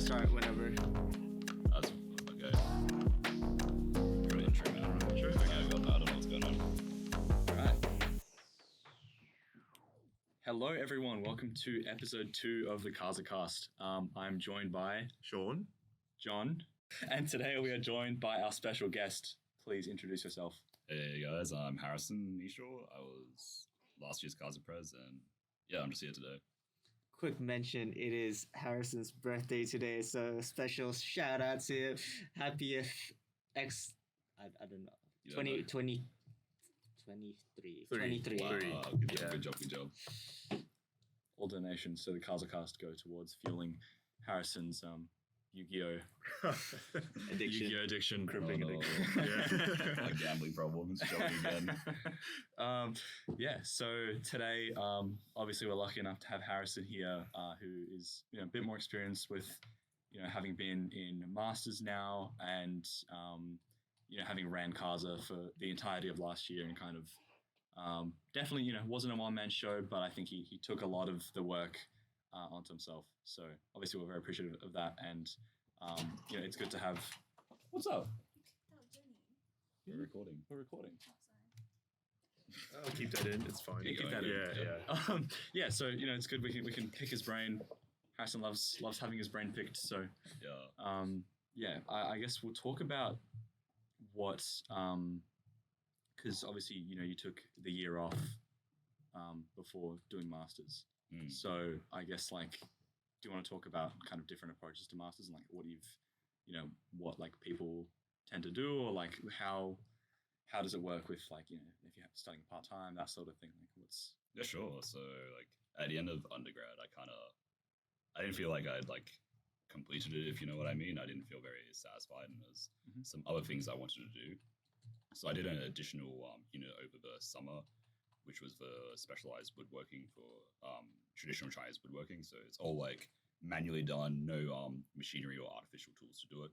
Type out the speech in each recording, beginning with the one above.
start whenever. That's okay. You're an intro, man. I'm sure. Okay, I don't know what's going on. All right. Hello, everyone. Welcome to episode 2 of the CASAcast. I'm joined by Shawn. John, and today we are joined by our special guest. Please introduce yourself. Hey guys, I'm Harrison Kneeshaw. I was last year's CASA Prez, and yeah, I'm just here today. Quick mention, it is Harrison's birthday today, so special shout out to him. Happy I don't know. You 20, don't know. 20, 23. Wow, Yeah. good job. All donations to the CASAcast go towards fueling Harrison's Yu-Gi-Oh! Addiction. Yu-Gi-Oh! Addiction, crippling Oh, no. addiction. My gambling problems showing again. So today, obviously we're lucky enough to have Harrison here, who is a bit more experienced with, having been in Masters now and, having ran CASA for the entirety of last year and kind of definitely, wasn't a one-man show, but I think he took a lot of the work onto himself. So obviously we're very appreciative of that, and it's good to have. What's up? We're recording. We're recording. I'll keep that in. It's fine. Yeah, keep that in. Yeah. So it's good. We can pick his brain. Harrison loves having his brain picked. So Yeah. I guess we'll talk about what because obviously you took the year off before doing Masters. So I guess do you want to talk about kind of different approaches to Masters and what you've what people tend to do, or how does it work with if you're studying part-time, that sort of thing? What's Yeah, sure. So at the end of undergrad, I didn't feel like I'd completed it, if you know what I mean. I didn't feel very satisfied, and there's some other things I wanted to do. So I did an additional unit over the summer, which was for specialized woodworking for traditional Chinese woodworking. So it's all manually done, no machinery or artificial tools to do it.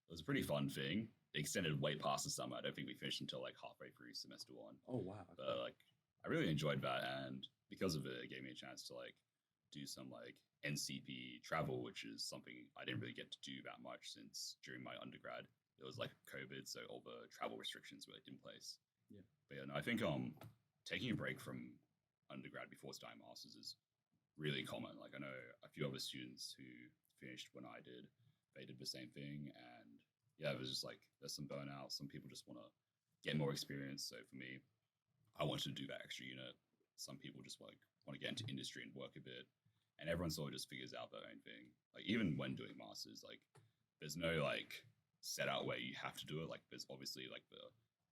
It was a pretty fun thing. It extended way past the summer. I don't think we finished until halfway through semester 1. Oh wow! But I really enjoyed that, and because of it, it gave me a chance to do some NCP travel, which is something I didn't really get to do that much since during my undergrad. It was COVID, so all the travel restrictions were in place. Yeah. But yeah, no, I think taking a break from undergrad before starting masters is really common. I know a few other students who finished when I did, they did the same thing, and yeah, it was just there's some burnout. Some people just want to get more experience. So for me, I wanted to do that extra unit. Some people just want to get into industry and work a bit, and everyone sort of just figures out their own thing. Even when doing masters, there's no set out where you have to do it. There's obviously the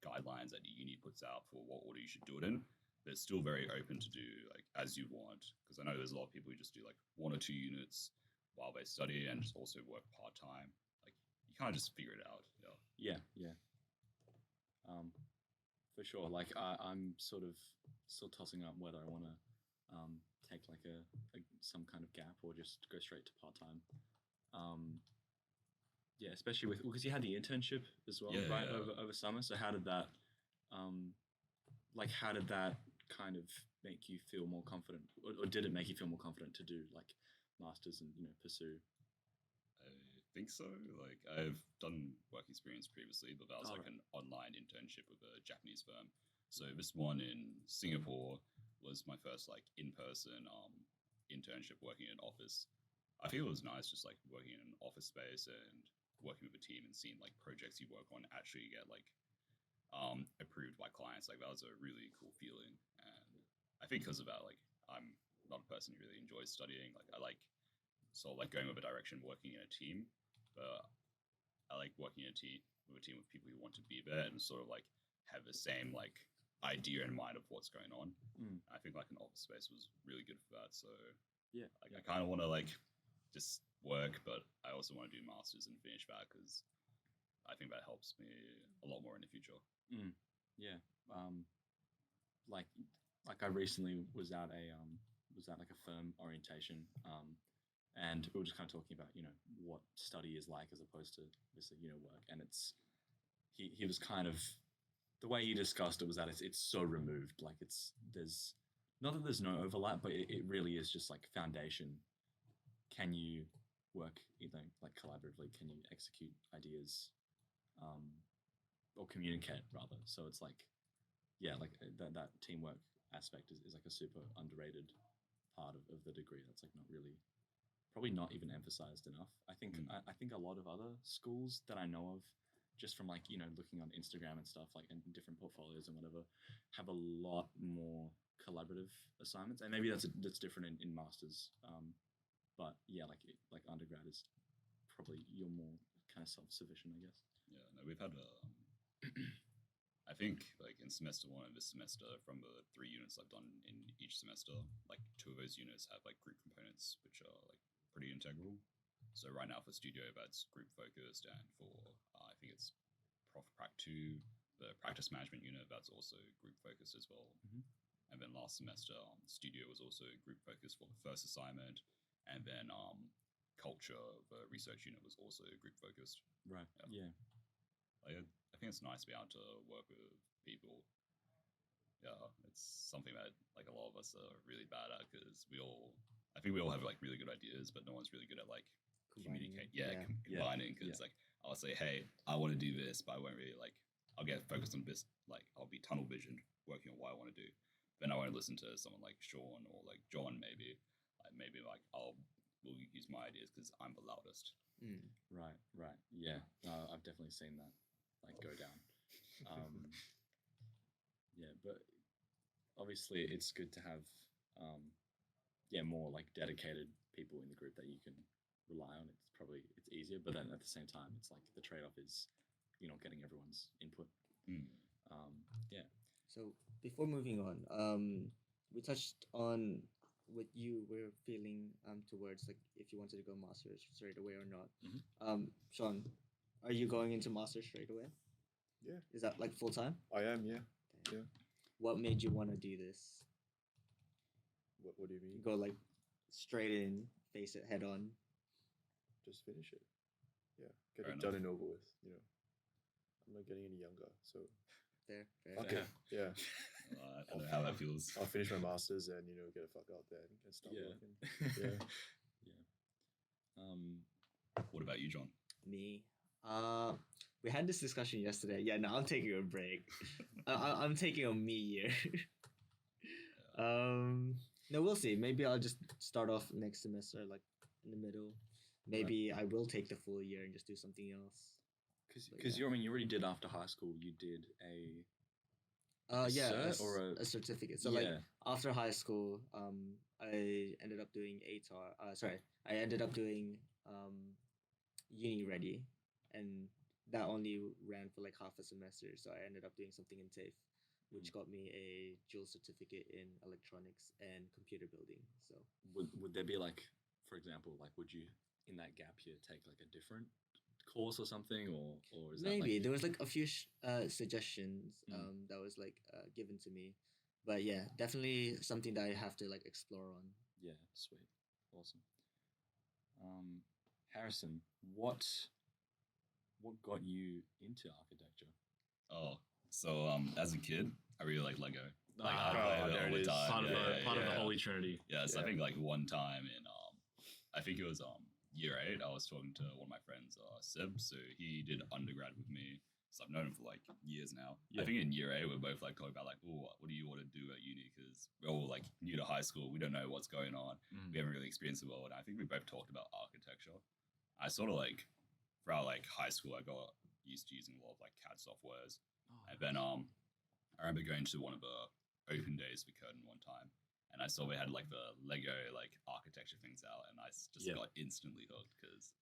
guidelines that the uni puts out for what order you should do it in, but it's still very open to do as you want, because I know there's a lot of people who just do 1 or 2 units while they study and just also work part-time. You can't just figure it out. Yeah. For sure. I'm sort of still tossing up whether I want to take some kind of gap or just go straight to part-time. Yeah, especially because you had the internship as well, right? Yeah. Over summer. So how did that how did that kind of make you feel more confident, or did it make you feel more confident to do masters and I pursue? think so. I've done work experience previously, but that was Right. an online internship with a Japanese firm. So this one in Singapore was my first in-person internship working in an office. I feel it was nice just working in an office space and working with a team and seeing projects you work on actually get approved by clients. That was a really cool feeling, and I think because of that, I'm not a person who really enjoys studying. I sort of going with a direction, working in a team, but I like working in a team with people who want to be there and sort of have the same idea in mind of what's going on. I think an office space was really good for that. So Yeah. I kind of want to just work, but I also want to do masters and finish that because I think that helps me a lot more in the future. Yeah. I recently was at a firm orientation, and we were just kind of talking about what study is like as opposed to obviously work, and he was kind of, the way he discussed it was that it's so removed. There's not that there's no overlap, but it really is just foundation. Can you work, like collaboratively? Can you execute ideas, or communicate rather? So it's like, yeah, like that teamwork aspect is like a super underrated part of the degree. That's like not really, probably not even emphasized enough. I think I think a lot of other schools that I know of, just from like looking on Instagram and stuff, like and different portfolios and whatever, have a lot more collaborative assignments, and maybe that's different in masters. But yeah, like undergrad is probably you're more kind of self-sufficient, I guess. Yeah, no, we've had I think like in semester 1 of this semester, from the 3 units I've done in each semester, like 2 of those units have like group components, which are like pretty integral. So right now for studio, that's group focused, and for I think it's Prof Prac 2, the practice management unit, that's also group focused as well. And then last semester, studio was also group focused for the first assignment, and then culture, the research unit, was also group focused. Right. Yeah. I think it's nice to be able to work with people. Yeah, it's something that like a lot of us are really bad at, because I think we all have like really good ideas, but no one's really good at like communicate. Combining. Because like I'll say, hey, I want to do this, but I won't really like. I'll get focused on this. Like I'll be tunnel visioned working on what I want to do. Then I won't listen to someone like Shawn or like John. Maybe like we'll use my ideas because I'm the loudest. Right. Yeah, I've definitely seen that like go down. Yeah, but obviously it's good to have more like dedicated people in the group that you can rely on. It's easier, but then at the same time, it's like the trade-off is you're not getting everyone's input. Yeah. So before moving on, we touched on what you were feeling towards, like if you wanted to go masters straight away or not. Shawn, are you going into masters straight away? Yeah. Is that like full time? I am, yeah. Yeah. What made you want to do this? What do you mean? Go like straight in, face it head on. Just finish it. Yeah. Get Fair it done and over with, I'm not getting any younger, so Fair. okay. Yeah. I don't know how that feels. I'll finish my masters and get the fuck out there and start working. Yeah. What about you, John? Me. We had this discussion yesterday. Yeah, no, I'm taking a break. I'm taking a me year. No, we'll see. Maybe I'll just start off next semester, like in the middle. Maybe I will take the full year and just do something else. Because you already did after high school. You did a cert or a certificate. So like after high school, I ended up doing I ended up doing uni ready, and that only ran for like half a semester. So I ended up doing something in TAFE, which got me a dual certificate in electronics and computer building. So would there be like, for example, like would you in that gap year take like a different course or something, or is that maybe like... there was like a few suggestions that was like given to me, but yeah, definitely something that I have to like explore on. Yeah, sweet, awesome. Harrison, what got you into architecture? Oh, so as a kid, I really liked Lego. Like I played it all the time. Part of the Holy Trinity. Yeah, so I think like one time in I think it was year 8, I was talking to one of my friends, Seb. So he did undergrad with me. So I've known him for like years now. Yeah. I think in year 8 we're both like talking about like, oh, what do you want to do at uni? Because we're all like new to high school. We don't know what's going on. We haven't really experienced the world. And I think we both talked about architecture. I sort of like throughout like high school, I got used to using a lot of like CAD softwares. And then I remember going to one of the open days for Curtin one time, and I saw they had like the Lego like architecture things out, and I just got instantly hooked because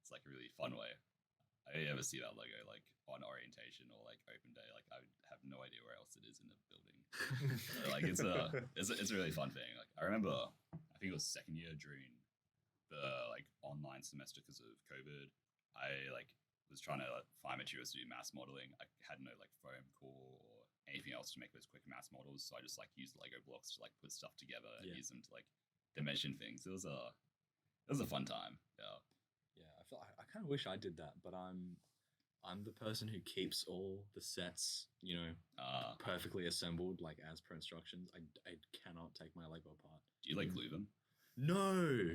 it's like a really fun way. I ever see that Lego like on orientation or like open day, like I would have no idea where else it is in the building. So, like it's a really fun thing. Like I remember, I think it was second year during the like online semester because of COVID. I like was trying to find materials to do mass modeling. I had no like foam core or anything else to make those quick mass models, so I just like used Lego blocks to like put stuff together and use them to like dimension things. It was a fun time. Yeah, I kind of wish I did that, but I'm the person who keeps all the sets, perfectly assembled, like as per instructions. I cannot take my Lego apart. Do you like glue them? No,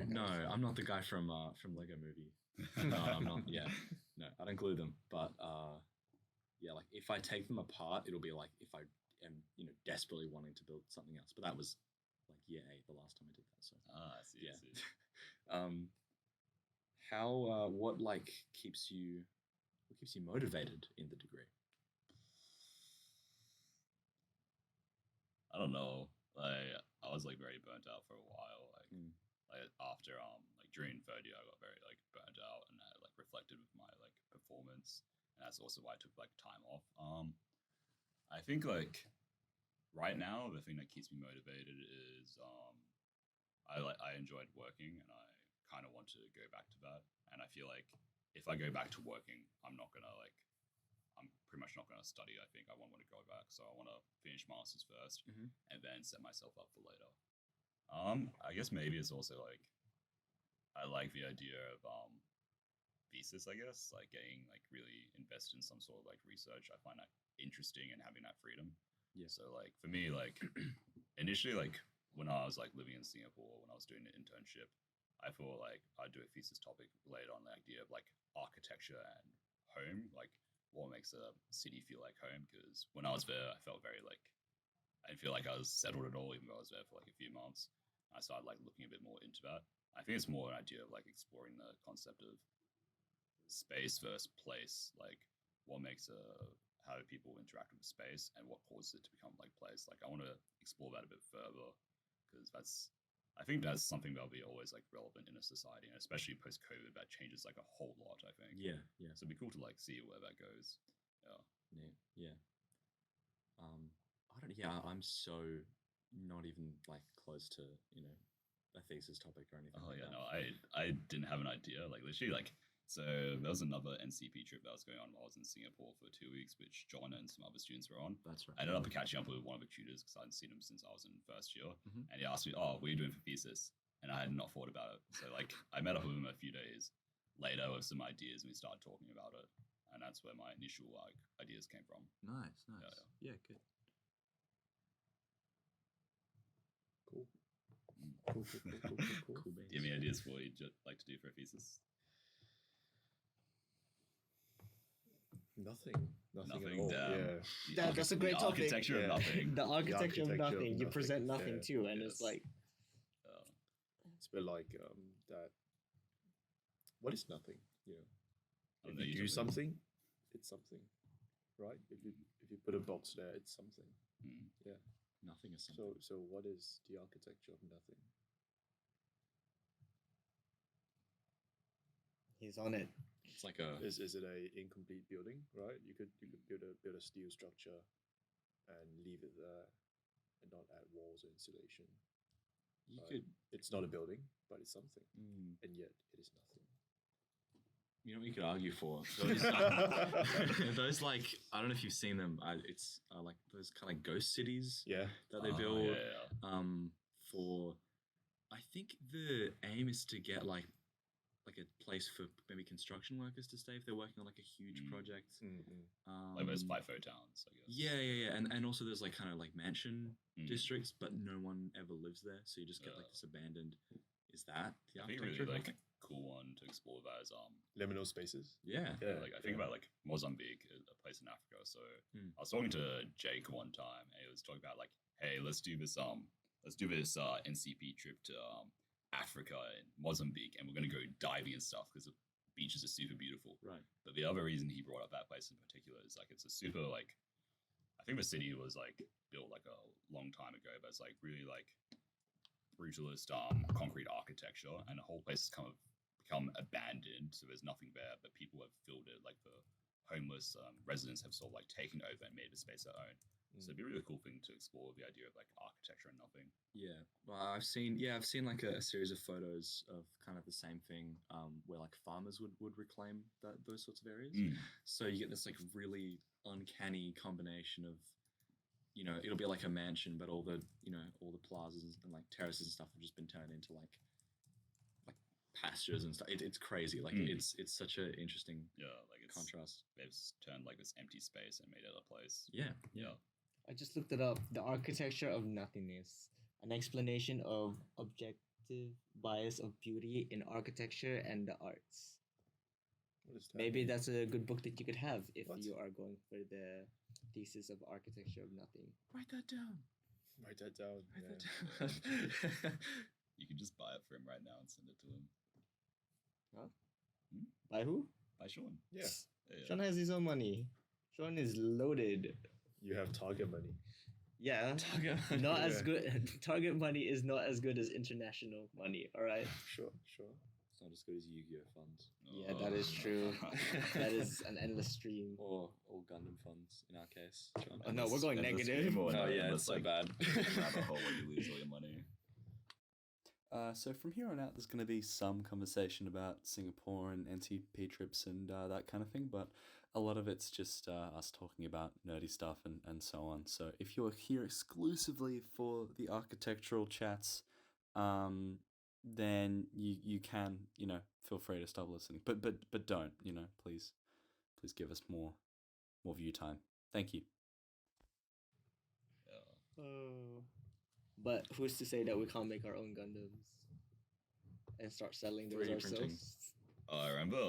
I'm not the guy from Lego Movie. No, I'm not. Yeah, no, I don't glue them. But yeah, like if I take them apart, it'll be like if I am, desperately wanting to build something else. But that was like year 8, the last time I did that. So I see. yeah. I see. How what like keeps you motivated in the degree? I don't know. Like I was like very burnt out for a while. Like after like during third year, I got very like burnt out, and I like reflected with my like performance, and that's also why I took like time off. I think like right now the thing that keeps me motivated is I enjoyed working, and I kind of want to go back to that. And I feel like if I go back to working, I'm pretty much not gonna study. I think I won't want to go back, so I want to finish masters first, and then set myself up for later. I guess maybe it's also like I like the idea of thesis. I guess like getting like really invested in some sort of like research. I find that interesting and having that freedom. Yeah. So like for me, like initially, like when I was like living in Singapore, when I was doing an internship, I thought like I'd do a thesis topic related on the idea of like architecture and home, like what makes a city feel like home. Because when I was there, I felt very like I didn't feel like I was settled at all, even though I was there for like a few months. I started like looking a bit more into that. I think it's more an idea of like exploring the concept of space versus place, like what makes how do people interact with space and what causes it to become like place. Like I want to explore that a bit further because I think that's something that'll be always like relevant in a society, and especially post COVID, that changes like a whole lot. I think. Yeah. So it'd be cool to like see where that goes. Yeah. I don't. Yeah, I'm so not even like close to a thesis topic or anything. Oh like yeah, that. no, I didn't have an idea. Like literally, like so there was another NCP trip that was going on while I was in Singapore for 2 weeks, which John and some other students were on. That's right. I ended up catching up with one of the tutors because I hadn't seen him since I was in first year, Mhm. and he asked me, "Oh, what are you doing for thesis?" And I had not thought about it. So like I met up with him a few days later with some ideas, and we started talking about it, and that's where my initial like ideas came from. Nice. Yeah. Yeah, good. Cool. Cool. Do you have any ideas for what you'd like to do for a thesis? Nothing at all. Damn. Yeah. That's a great the topic. Architecture of Yeah. nothing. The architecture of architecture of nothing. You nothing, present nothing yeah. too, and Yes. it's like It's a bit like that. What is nothing? I If don't know, you you do tell me. something, it's something, right? If you put a box there, it's something. Nothing is something. So what is the architecture of nothing? he's on it. It's like a. Is it a incomplete building, right? You could build a steel structure and leave it there and not add walls or insulation. You Right. could. It's not a building, but it's something, Mm, and yet it is nothing. you know what you could argue for? Those, those like I don't know if you've seen them. It's like those kind of ghost cities Yeah. that they Oh, build. yeah. For I think the aim is to get like a place for maybe construction workers to stay if they're working on like a huge project. Like those FIFO towns, I guess. Yeah, and also there's like kind of like mansion Mm. districts, but no one ever lives there, so you just get like Yeah. this abandoned. Is that the I think a architecture? really of like nothing? cool one to explore that is Liminal spaces. Yeah. Yeah. like I think about like Mozambique, a place in Africa. So Mm. I was talking to Jake one time, and he was talking about like, hey, let's do this NCP trip to Africa and Mozambique, and we're gonna go diving and stuff because the beaches are super beautiful. Right. But the other reason he brought up that place in particular is like it's a super like I think the city was like built like a long time ago, but it's like really like brutalist concrete architecture, and the whole place has kind of become abandoned, so there's nothing there, but people have filled it. Like the homeless residents have sort of like taken over and made the space their own. So it'd be a really cool thing to explore the idea of like architecture and nothing. Yeah, well, I've seen like a series of photos of kind of the same thing, where like farmers would reclaim those sorts of areas. So you get this like really uncanny combination of, it'll be like a mansion, but all the plazas and like terraces and stuff have just been turned into like pastures and stuff. It's crazy. Like it's such an interesting Like it's contrast. they've turned like this empty space and made it a place. Yeah. I just looked it up. The architecture of nothingness, an explanation of object subjective bias of beauty in architecture and the arts. What is that? Maybe that's a good book that you could have if What? you are going for the thesis of architecture of nothing. Write that down. Write that down. Write yeah. that down. You can just buy it for him right now and send it to him. By who? By Shawn. Yeah. Yeah. Sean has his own money. Sean is loaded. You have target money. Yeah. Target Not as Yeah. good. Target money is not as good as international money. All right. Sure. It's not as good as Yu-Gi-Oh funds Yeah, that is true. That is an endless stream. or Gundam funds in our case. John. Oh, no, we're going Endless negative. game or Oh, no, yeah, endless, it's so like, bad. rabbit hole where you lose all your money. So from here on out, there's going to be some conversation about Singapore and NTP trips and that kind of thing, but a lot of it's just us talking about nerdy stuff and so on. So if you're here exclusively for the architectural chats, then you can, feel free to stop listening. But don't, please give us more view time. Thank you. Yeah. Oh. But who's to say that we can't make our own Gundams and start selling those 3D ourselves? printing. I remember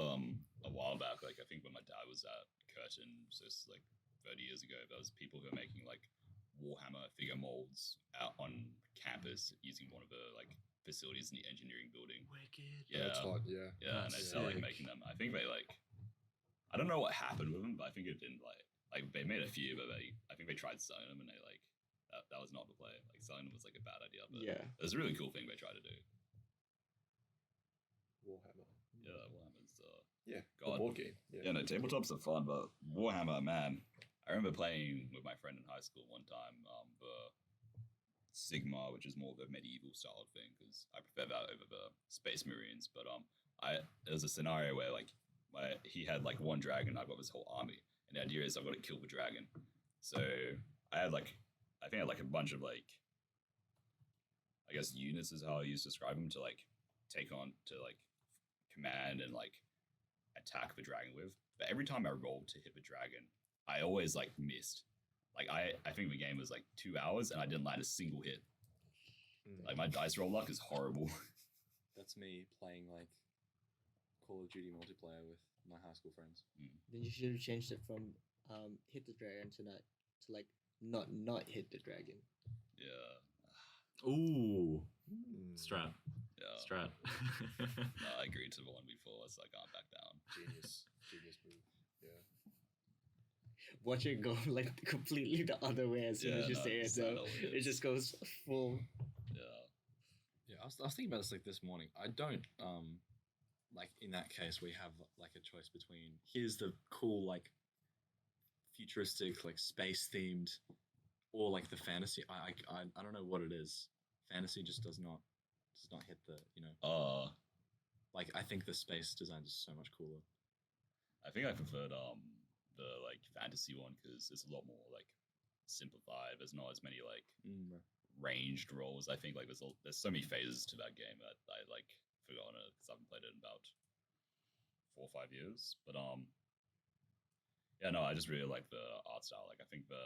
a while back, like I think when my dad was at Curtin, so it's like 30 years ago, there was people who were making like Warhammer figure molds out on campus using one of the like facilities in the engineering building. Wicked. Yeah, That's hot. Yeah. yeah, and they That's started like sick. making them. I think they like, I don't know what happened with them, but I think it didn't like they made a few, but I think they tried selling them and they like that was not the play. Like selling them was like a bad idea, but Yeah. it was a really cool thing they tried to do. Warhammer. Yeah, Warhammer's Yeah. God. The board game. Yeah, no, tabletops are fun, but Warhammer, man. I remember playing with my friend in high school one time, the Sigma, which is more of a medieval style thing, because I prefer that over the Space Marines. But there was a scenario where he had like one dragon, I've got this whole army, and the idea is I've got to kill the dragon. So I had I think I had like a bunch of like, I guess units is how I used to describe them to like take on to like command and like attack the dragon with. But every time I rolled to hit the dragon, I always like missed. Like I think the game was like 2 hours and I didn't land a single hit. Like my dice roll luck is horrible. That's me playing like Call of Duty multiplayer with my high school friends. Then you should have changed it from hit the dragon to like not hit the dragon. Yeah, Ooh, Mm. strat, yeah. strat. No, I agreed to the one before, so I can't back down. Genius move. Yeah. Watch it go like completely the other way as soon Yeah, as you no, say it. it's So not always. it just goes full. Yeah, Yeah, I was thinking about this like this morning. I don't like in that case we have like a choice between here's the cool like futuristic like space themed or like the fantasy. I don't know what it is. Fantasy just does not hit the like I think the space design is so much cooler. I think I preferred the like fantasy one because it's a lot more like simplified. There's not as many like ranged roles. I think like there's so many phases to that game that I like forgotten it because I haven't played it in about 4 or 5 years. But yeah, no, I just really like the art style. Like I think the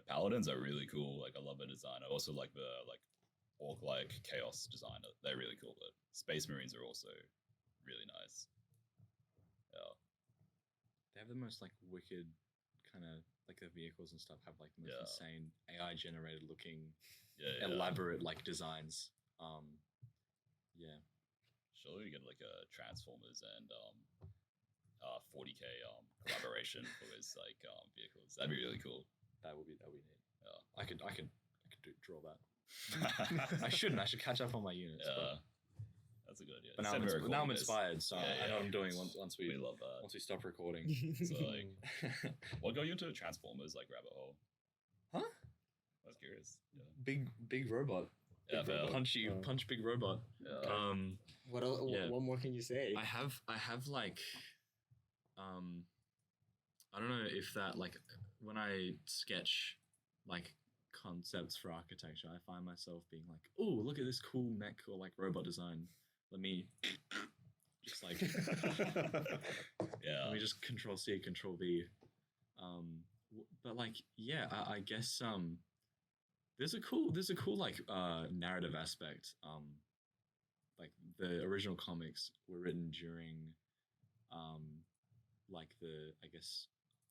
paladins are really cool. Like I love the design. I also like the like orc-like chaos design. They're really cool. But Space Marines are also really nice. Yeah. They have the most like wicked kind of like the vehicles and stuff have like the most Yeah. insane AI generated looking Yeah. elaborate like designs. Yeah. Surely we get like a Transformers and 40K collaboration for his like vehicles. That'd be really cool. That would be neat. Yeah. I could draw that. I shouldn't. I should catch up on my units. Yeah. That's a good idea. But now, Instead of now I'm recording this- inspired, so I know what I'm doing once we love that. once we stop recording. So like, what got you into Transformers like rabbit hole? Huh? I was curious. Yeah. Big robot. Yeah, fair. Punch big robot. Yeah. Yeah. What more can you say? I have like I don't know if that like when I sketch like concepts for architecture, I find myself being like, oh, look at this cool mech or like robot design. Let me just like Yeah. let me just Control C, Control V. But like, yeah, I guess there's a cool like narrative aspect. Like the original comics were written during like I guess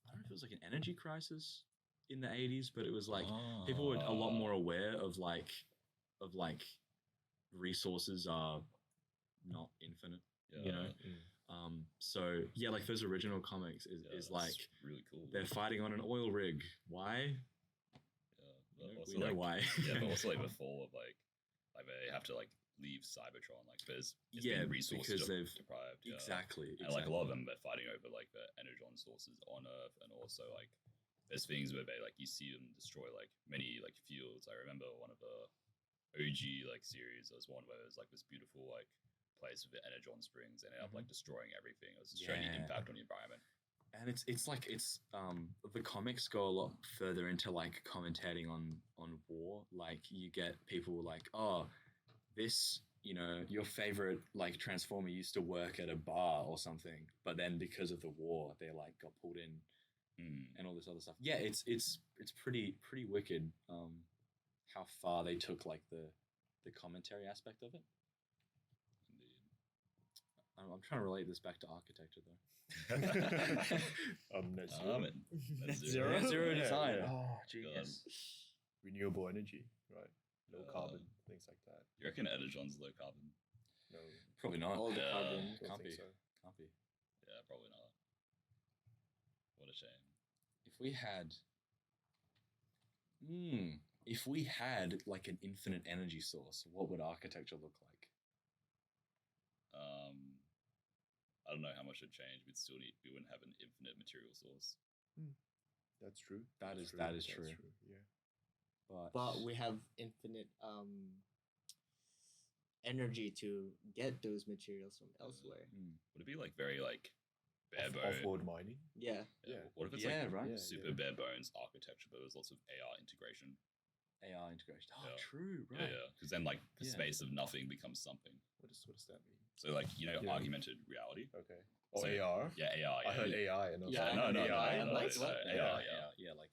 I don't know if it was like an energy crisis in the 80s, but it was like people were a lot more aware of like resources are not infinite, you know. So yeah, like those original comics is like really cool. they're fighting on an oil rig. Why? Yeah, we know why. Yeah, but also like before like they have to like leave Cybertron, like there's been resources because they've deprived. Yeah. Exactly. And like a lot of them they're fighting over like the energon sources on Earth, and also like there's things where they like you see them destroy like many like fields. I remember one of the OG like series, there was one where there's like this beautiful like place with the energon springs and ended up like destroying everything. It was showing the impact on the environment. And it's the comics go a lot further into like commentating on war. Like you get people like, oh, this, you know, your favorite like Transformer used to work at a bar or something, but then because of the war they like got pulled in and all this other stuff. Yeah, it's pretty wicked how far they took like the commentary aspect of it. Indeed. I'm trying to relate this back to architecture though. Net zero. Net zero? Net zero design. Oh, genius. Renewable energy, right? Low carbon, things like that. You reckon energon's low carbon? No, Probably not. All the carbon. don't Can't think be. so. Can't be. Yeah, probably not. What a shame. If we had like an infinite energy source, what would architecture look like? I don't know how much it'd change. We wouldn't have an infinite material source. That's true. That is true. Yeah. But we have infinite energy to get those materials from elsewhere. Would it be like very like bare bones? Off-road mining. Yeah. Yeah. What if it's Yeah, like right. super bare bones architecture, but there's lots of AR integration? AR integration. Oh, Yeah. true. Right. Yeah. Because then like the Yeah. space of nothing becomes something. What does that mean? So like Yeah. augmented reality. Okay. Or So- AR. Yeah, AR. I heard AI and I was Yeah, like, no, AI. I'm like, what? AR, Yeah, like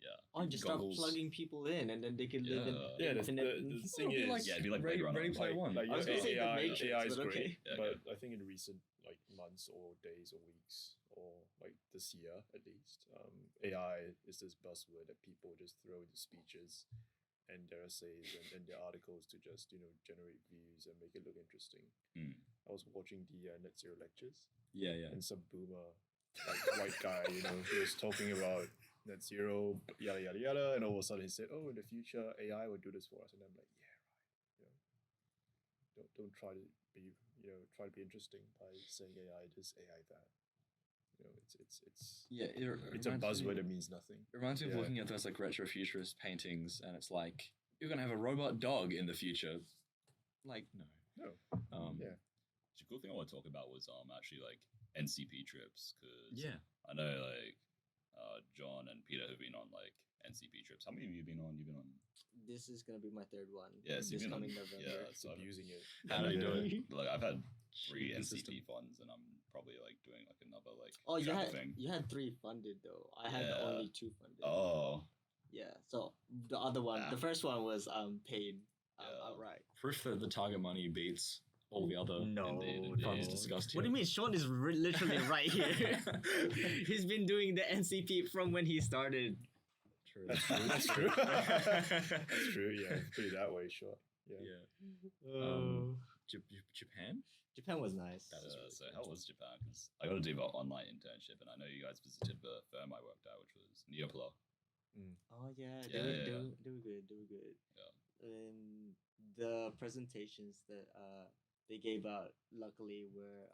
yeah. Or just start Goggles. plugging people in, and then they can live in Yeah, infinite. the thing It'd be is, Yeah, it'd be like Blade Ready, Runner. Ready Player One. like I was gonna say The AI, Matrix, AI is but great, okay. Yeah, but I think in recent like months or days or weeks or like this year at least, AI is this buzzword that people just throw into speeches and their essays and their articles to just generate views and make it look interesting. I was watching the net zero lectures, yeah. and some boomer like white guy, he was talking about net zero, yada yada yada, and all of a sudden he said, "Oh, in the future, AI will do this for us," and I'm like, "Yeah, right." Don't try to be interesting by saying AI this, AI that. It's Yeah, it's a buzzword that means nothing. It reminds me of Yeah. looking at those like retrofuturist paintings, and it's like you're gonna have a robot dog in the future. Like no. Yeah. The cool thing I want to talk about was actually like NCP trips, because Yeah. I know like John and Peter have been on like NCP trips. How many have you been on? You've been on. This is gonna be my third one. Yeah, so this you've been on. coming November. Yeah, It's so I've- abusing it. How do you do it? Like I've had 3 Consistent. NCP funds, and I'm probably like doing like another like Oh, you travel had thing. you had 3 funded though. I had Yeah. only 2 funded. Oh, Yeah. So the other one, Ah. the first one was paid Yeah. outright. Proof that the target money beats all the other Indeed. funds discussed here. What do you mean? Sean is literally right here. He's been doing the NCP from when he started. True. That's true. That's true. That's true. Yeah, put it that way, sure. Yeah. Yeah. Japan? Japan was nice. That was really so cool. how was Japan? Because I got to do an online internship, and I know you guys visited the firm I worked at, which was Neopla. Oh yeah, Yeah, they were yeah. they were good. They were good. Yeah. The presentations that they gave out luckily were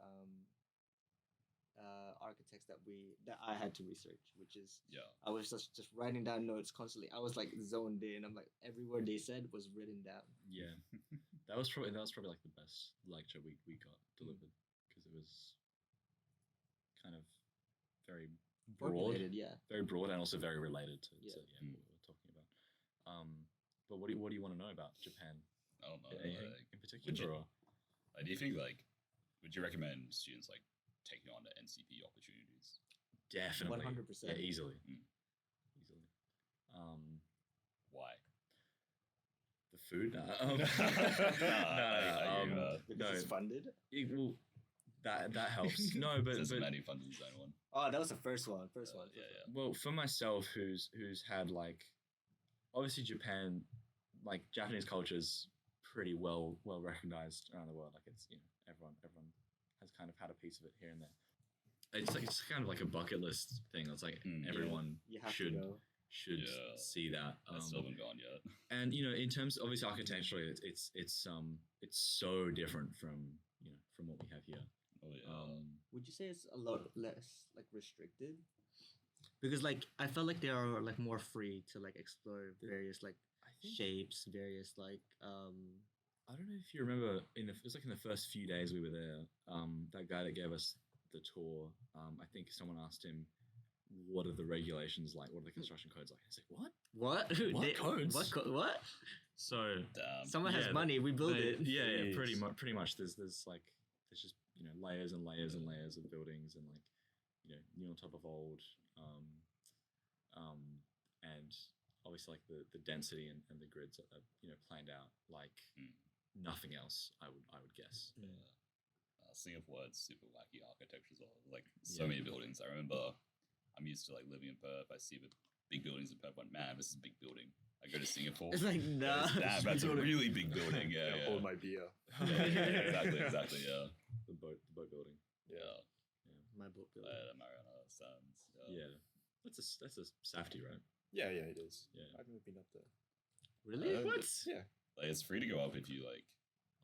architects that I had to research, which is Yeah. I was just writing down notes constantly. I was like zoned in. I'm like every word they said was written down. Yeah. That was probably like the best lecture we got delivered, because it was kind of very broad, Formulated, yeah. very broad, and also very related to Yeah. what we're talking about. But what do you want to know about Japan? I don't know. Anything Like, in particular? Or? do you think like would you recommend students like taking on the NCP opportunities? Definitely. 100%. Yeah, easily. Mm. Easily. Why? food. Because it's funded. Well, that helps. No, but Cincinnati funds his own one. Oh, that was the first one. Yeah. well, for myself, who's had like, obviously Japan, like Japanese culture's pretty well recognized around the world. Like it's everyone has kind of had a piece of it here and there. It's kind of like a bucket list thing. It's like everyone You have to should go. see that. I still haven't gone yet. And in terms obviously architecturally, it's so different from from what we have here. Oh yeah. Would you say it's a lot less like restricted? Because like I felt like they are like more free to like explore various like I think shapes, various like I don't know if you remember it was like in the first few days we were there. That guy that gave us the tour, I think someone asked him, "What are the regulations like? What are the construction codes like?" He's like, "What? what What codes? What? So Damn. Someone has Yeah, money, we build it. Yeah, pretty Jeez. much. There's like there's just layers and layers and layers of buildings and like new on top of old, and obviously like the density and the grids are planned out like nothing else. I would guess. Singapore had super wacky architecture as well. Like so Yeah. many buildings. I remember I'm used to like living in Perth. I see the big buildings in Perth. Went, man, this is a big building. I go to Singapore. It's like nah. Damn, that's a really big building. Yeah, Hold my beer. exactly. Yeah. The boat building. Yeah. My boat building. The Mariana Sands. Yeah, that's a safety, right? Yeah, it is. Yeah. I've never been up there. Really? What? Yeah. Like it's free to go up if you like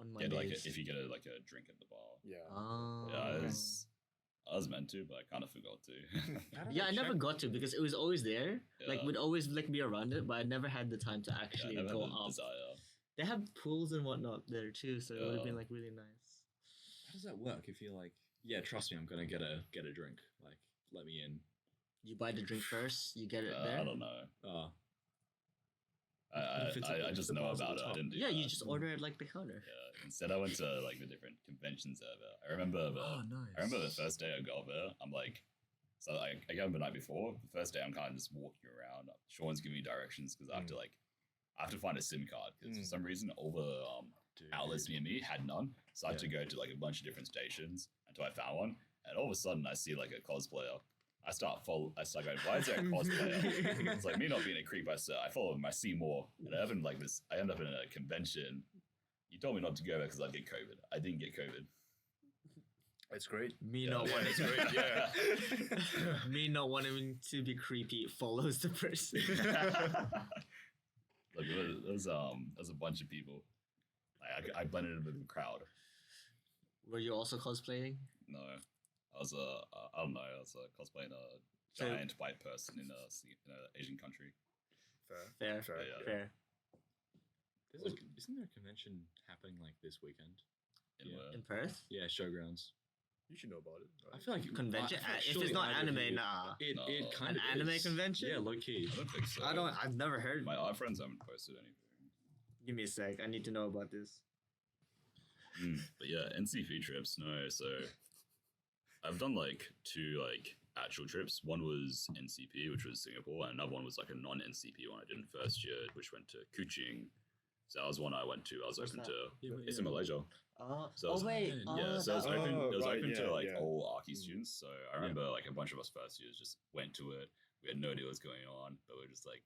On get like Mondays. if you get a drink at the bar. Yeah. Oh. Yeah, okay. I was meant to, but I kind of forgot to. Yeah, I never got to because it was always there. Like Yeah. we'd always like be around it, but I never had the time to Yeah, I actually never go had the up. desire. They have pools and whatnot there too, so it would have Yeah. been like really nice. How does that work? If you're like, yeah, trust me, I'm gonna get a drink. Like, let me in. You buy the drink first, you get it there. I don't know. Oh, I If it's at I the- just the know bars at about the it. I top. didn't do Yeah, that. you just order it like the counter. Yeah. Instead, I went to like the different conventions over. I remember. nice. I remember the first day I got there. I'm like, so I got the night before. The first day, I'm kind of just walking around. Sean's giving me directions because I have to find a SIM card because for some reason all the Dude. outlets near me had none. So I had to go to like a bunch of different stations until I found one. And all of a sudden, I see like a cosplayer. I start going, why is there a cosplayer? It's like me not being a creep. I follow him. I see more, and I end up in a convention. You told me not to go there because I'd get COVID. I didn't get COVID. It's great. Me Yeah. not wanting It's great, yeah. me not wanting to be creepy follows the person. Like there's a bunch of people. I blended in with the crowd. Were you also cosplaying? No, I was I don't know. I was cosplaying a So- giant white person in a Asian country. Fair. Yeah. Fair. Isn't there a convention happening like this weekend? In Yeah. where- In Perth? Yeah, Showgrounds. You should know about it. I Right? feel like Convention? I feel like If surely it's not either of anime, you- nah. It No. kind An of anime is. convention? Yeah, low key. I don't think so. I've never heard. My our friends haven't posted anything. Give me a sec. I need to know about this. But yeah, NCP trips. No, so I've done like two like actual trips. One was NCP, which was Singapore, and another one was like a non-NCP one I did in first year, which went to Kuching. So that was one I went to. I was Where's open that? to. Yeah, It's in Malaysia. So it was- wait. yeah, So it was that- open. It was right, open to yeah, like yeah. all Archie students. So I remember like a bunch of us first years just went to it. We had no idea what was going on, but we are just like,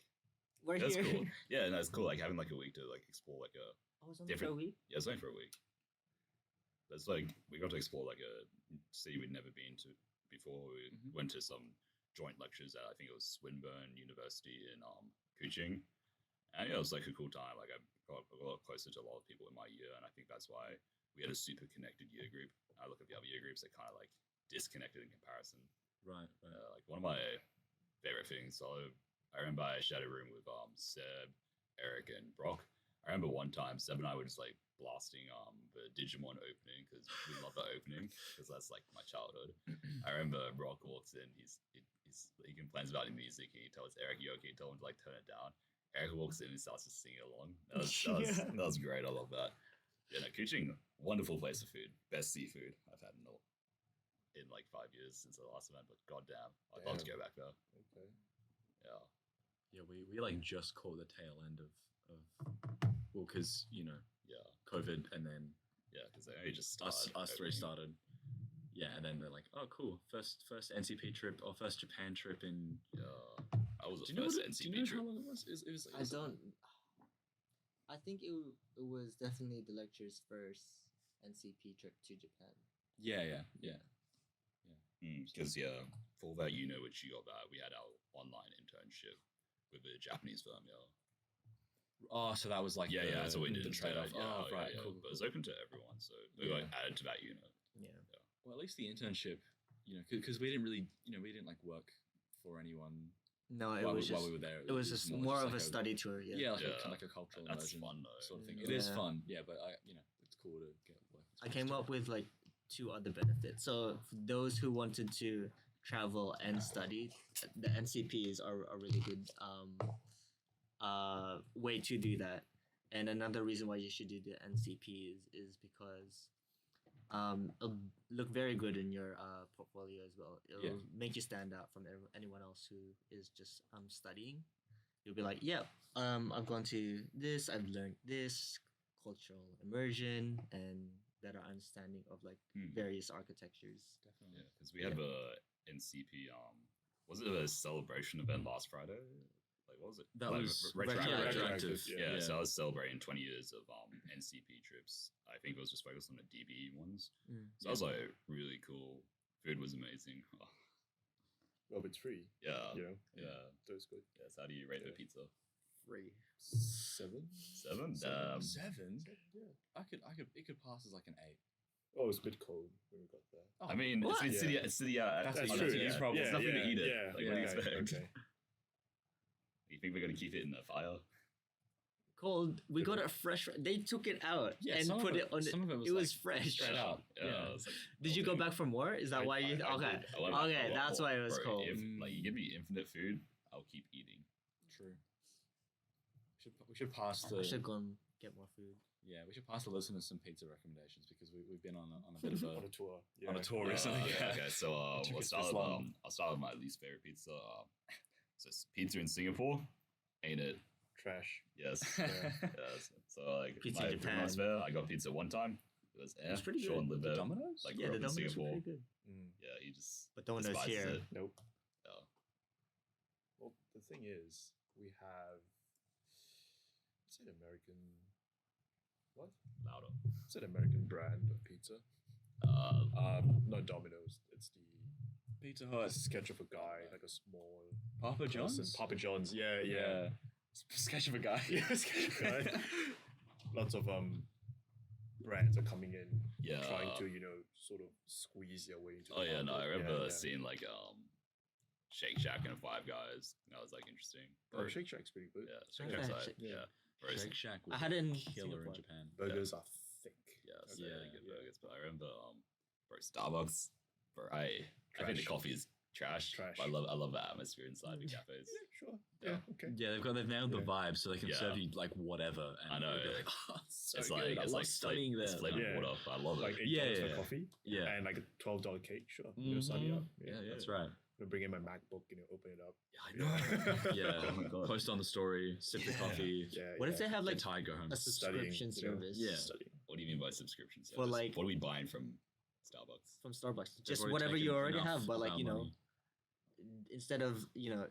We're that's here. cool. Yeah, and that's cool. Like having like a week to like explore like a I was on for a Different- week. yeah, it's only for a week. That's like we got to explore like a city we'd never been to before. We went to some joint lectures at I think it was Swinburne University in Kuching, and yeah, it was like a cool time. Like I got a lot closer to a lot of people in my year, and I think that's why we had a super connected year group. I look at the other year groups; they're kind of like disconnected in comparison. Right. Like one of my favorite things. So I remember I shared a room with Seb, Eric, and Brock. I remember one time Seb and I were just like blasting the Digimon opening because we love that opening because that's like my childhood. I remember Brock walks in, he complains about the music and he tells Eric, "You okay?" Tell him to like turn it down. Eric walks in and starts to sing along. That was great. I love that. Yeah, no, Kuching, wonderful place of food. Best seafood I've had in like 5 years since the last event. But goddamn, I'd love to go back there. Okay. Yeah. Yeah, we like just caught the tail end of Well, because yeah, COVID, and then because they only just us started. three opening. started. Yeah, and then they're like, oh, cool, first NCP trip or first Japan trip in. Yeah, that was Do the you know, first do you NCP know trip. how long it was? It was I don't. I think it was definitely the lecture's first NCP trip to Japan. Yeah. Because for that which you got that, we had our online internship with a Japanese firm. Oh, so that was like That's what we did. The instead. trade-off. Yeah, Oh, right, yeah. cool. But it's open to everyone, so we Yeah. like added to that unit. Yeah. Well, at least the internship, because we didn't really, we didn't like work for anyone No, it while was we just were there. it was just more of a study tour. Yeah, like, Yeah. like a cultural That's immersion fun though. sort of thing. Mm. It is Yeah. fun, yeah, but it's cool to get work. I came up with like 2 other benefits. So for those who wanted to travel and study, the NCPs are a really good way to do that. And another reason why you should do the NCPs is because it'll look very good in your portfolio as well. It'll make you stand out from anyone else who is just studying. You'll be like, yeah, I've gone to this, I've learned this, cultural immersion and better understanding of like various architectures. Definitely. Yeah, because we have a NCP. Was it a celebration event last Friday? Like, what was it? That Like, was retroactive. Yeah. So I was celebrating 20 years of NCP trips. I think it was just focused on the DB ones. So that was like really cool. Food was amazing. Well, it's free. Yeah. You know. Yeah. That was good. Yeah. So how do you rate the Yeah. pizza? Free. 7. 7. 7? Yeah. It could pass as like an 8. Oh, it was a bit cold when we got there. I mean, What? it's Yeah. city. That's it's true, city yeah. problem. There's nothing to eat it. Yeah. Like, what do you Yeah. expect? Okay. You think we're gonna keep it in the fire? Cold. We got it fresh. They took it out and some put of it on. Some of it was It was like, fresh. straight up. Yeah. It's like, Did you go back for more? Is that why you? I Okay. did. I went back Okay, a lot that's more. why it was Bro, cold. If like you give me infinite food, I'll keep eating. True. We should pass the. I should go and get more food. Yeah, we should pass the listeners some pizza recommendations because we've been on a bit of On a a tour. on a tour recently. Yeah. Okay, so Took we'll us start this with, long. I'll start with my least favorite pizza. So it's pizza in Singapore, ain't it? Trash. Yes. Yeah. Yes. So like Pizza in my Japan. Japan. Fair, I got pizza one time. It was It's pretty good. Shawn lived The there. Domino's? Like Yeah, grew the up in Domino's were Singapore. pretty good. Yeah, he just But Domino's despises here. it. Nope. Yeah. Well, the thing is, we have. Is it American? What? Louder. It's an American brand of pizza. Not Domino's. It's the Pizza a sketch of a guy, like a small Papa person. John's. Papa John's. Yeah. Sketch of a guy. Yeah, sketch of a guy. Lots of brands are coming in, Yeah. trying to sort of squeeze their way into. Oh the yeah, no, I market. remember Yeah. seeing like Shake Shack and Five Guys. That was like interesting. Oh, Shake Shack's pretty good. Yeah, Shake Okay, Shack's like, Shake- yeah. Very Shake Shack was I had it in killer in Singapore. Japan. Burgers are thick. Yes, Yeah, really good yeah. burgers. But I remember, bro, Starbucks. Bro, I think the Trash. coffee is trash. Trash. But I love the atmosphere inside the cafes. Yeah, sure. Yeah. Yeah, okay. Yeah, they've nailed the Yeah. vibe, so they can Yeah. serve you like whatever. And I know, you'll be yeah. like, oh, so It's good. like I it's love like studying it's there. flavored Yeah. water. But I love Like it. $8 Yeah, for yeah. coffee. Yeah. And like a $12 cake. Sure. Sign me Mhm. up. Yeah, that's right. I'm gonna bring in my MacBook. Open it up. I know. Yeah. Oh my God. Post on the story, sip the coffee. Yeah. What if they have like Get tired, go home. a Studying, subscription service Yeah. Studying. What do you mean by subscription service? For, like- what are we buying from Starbucks? from Starbucks? They've Just already whatever taken you already enough have, but of like our money. instead of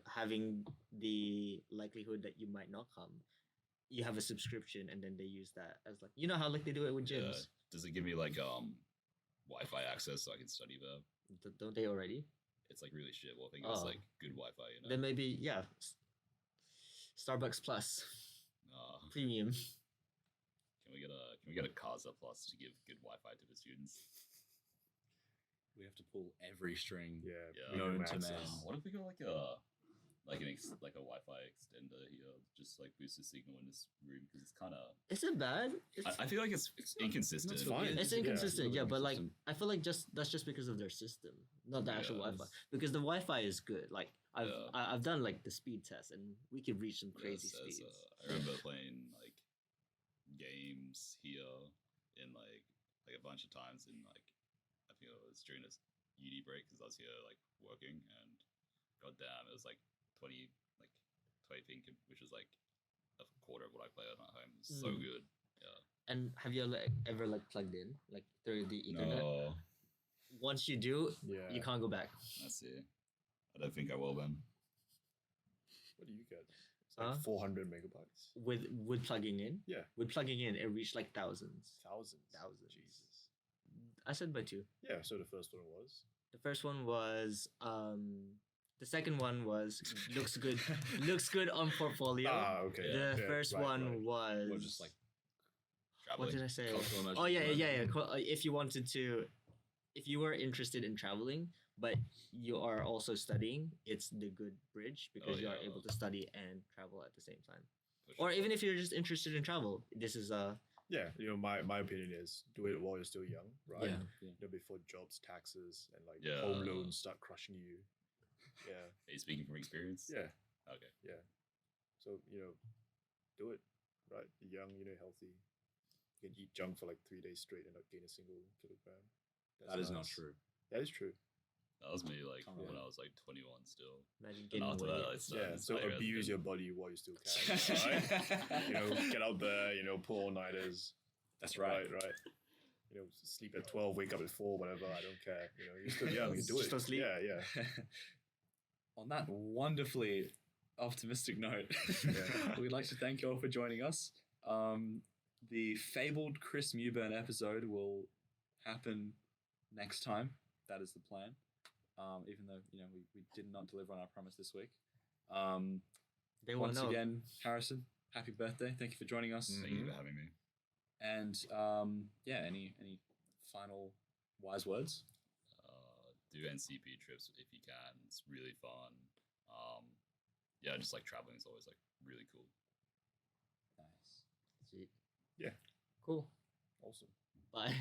having the likelihood that you might not come, you have a subscription and then they use that as like how like they do it with Yeah. gyms. Does it give me like Wi-Fi access so I can study there? Don't they already? It's like really shit. Well, I think it's Oh. like good Wi-Fi. Then maybe Starbucks Plus premium. Can we get a CASA Plus to give good Wi-Fi to the students? We have to pull every string. Yeah. Yeah. minimum Known to access. man. What if we got like a Wi-Fi extender here, just like boost the signal in this room because it's kind of. Is it bad? I feel like it's inconsistent. it's fine. It's Yeah, inconsistent, really yeah, but like inconsistent. I feel like that's just because of their system, not the actual Yeah. Wi-Fi. Because the Wi-Fi is good. Like I've Yeah. I've done like the speed test, and we could reach some crazy Yes, as, speeds. I remember playing like games here in like a bunch of times in like I think it was during this uni break because I was here like working and goddamn it was like 20 ping which was like a quarter of what I play at home. It's so Mm. good. And have you ever like plugged in like through the Ethernet? No, Once you do, Yeah. you can't go back. that's it. I don't think I will then. What do you get? It's like Huh? 400 megabytes. With plugging in. Yeah. With plugging in, it reached like thousands. Thousands. Thousands. I said by 2. Yeah, so the first one was. The first one was the second one was looks good. Looks good on portfolio. Okay. The yeah, first right, one right. was Or just like what traveling. did I say? Cultural immersion. Oh yeah. If you wanted to, if you were interested in traveling, but you are also studying, it's the good bridge because you are yeah. able to study and travel at the same time. For Or sure. even if you're just interested in travel, this is Yeah, my opinion is do it while you're still young, right? Yeah. Before jobs, taxes, and like Yeah. home loans start crushing you. Yeah, Are you speaking from experience? yeah, Okay. yeah. So do it, right? You're young, healthy. You can eat junk for like 3 days straight and not gain a single kilogram. That is not nice. true. That is true. That was me like Come when on. I was like 21 still. imagine And getting after weight. that, it's Yeah. So abuse your body while you still can. Right? Get out there. Pull all nighters. That's right. Right. Sleep at 12, wake up at 4, whatever. I don't care. You're still young. You do it. Still sleep. Yeah. On that wonderfully optimistic note, Yeah. we'd like to thank you all for joining us. The fabled Chris Mewburn episode will happen next time. That is the plan. Even though we did not deliver on our promise this week. They won't Once know. again, Harrison, happy birthday! Thank you for joining us. Thank you for having me. And any final wise words? Do NCP trips if you can. It's really fun. Just like traveling is always like really cool. Nice. Sweet. Yeah. Cool. Awesome. Bye.